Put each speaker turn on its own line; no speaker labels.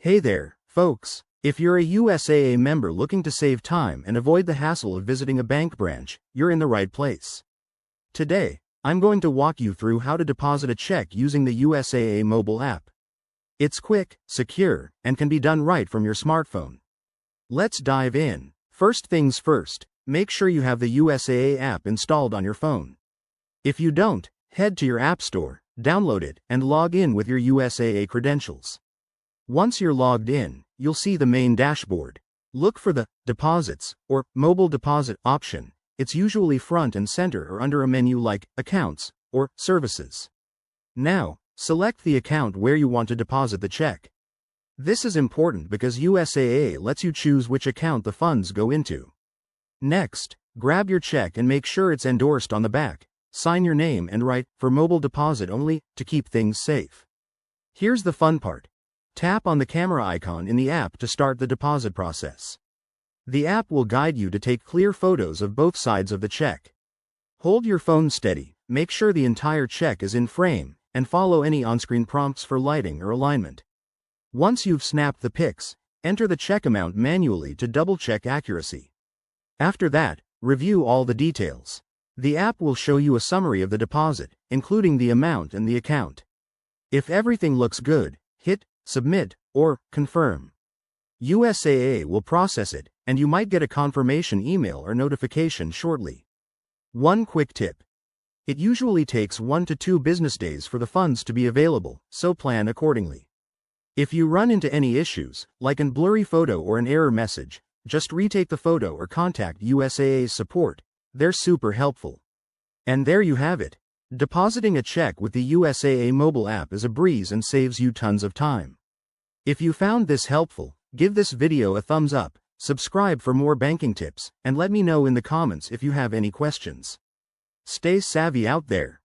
Hey there, folks. If you're a USAA member looking to save time and avoid the hassle of visiting a bank branch, you're in the right place. Today, I'm going to walk you through how to deposit a check using the USAA mobile app. It's quick, secure, and can be done right from your smartphone. Let's dive in. First things first, make sure you have the USAA app installed on your phone. If you don't, head to your App Store, download it, and log in with your USAA credentials. Once you're logged in, you'll see the main dashboard. Look for the Deposits or Mobile Deposit option. It's usually front and center or under a menu like Accounts or Services. Now, select the account where you want to deposit the check. This is important because USAA lets you choose which account the funds go into. Next, grab your check and make sure it's endorsed on the back. Sign your name and write, "For mobile deposit only," to keep things safe. Here's the fun part. Tap on the camera icon in the app to start the deposit process. The app will guide you to take clear photos of both sides of the check. Hold your phone steady, make sure the entire check is in frame, and follow any on-screen prompts for lighting or alignment. Once you've snapped the pics, enter the check amount manually to double-check accuracy. After that, review all the details. The app will show you a summary of the deposit, including the amount and the account. If everything looks good, hit Submit or Confirm. USAA will process it, and you might get a confirmation email or notification shortly. One quick tip. It usually takes 1 to 2 business days for the funds to be available, so plan accordingly. If you run into any issues, like a blurry photo or an error message, just retake the photo or contact USAA's support. They're super helpful. And there you have it. Depositing a check with the USAA mobile app is a breeze and saves you tons of time. If you found this helpful, give this video a thumbs up, subscribe for more banking tips, and let me know in the comments if you have any questions. Stay savvy out there.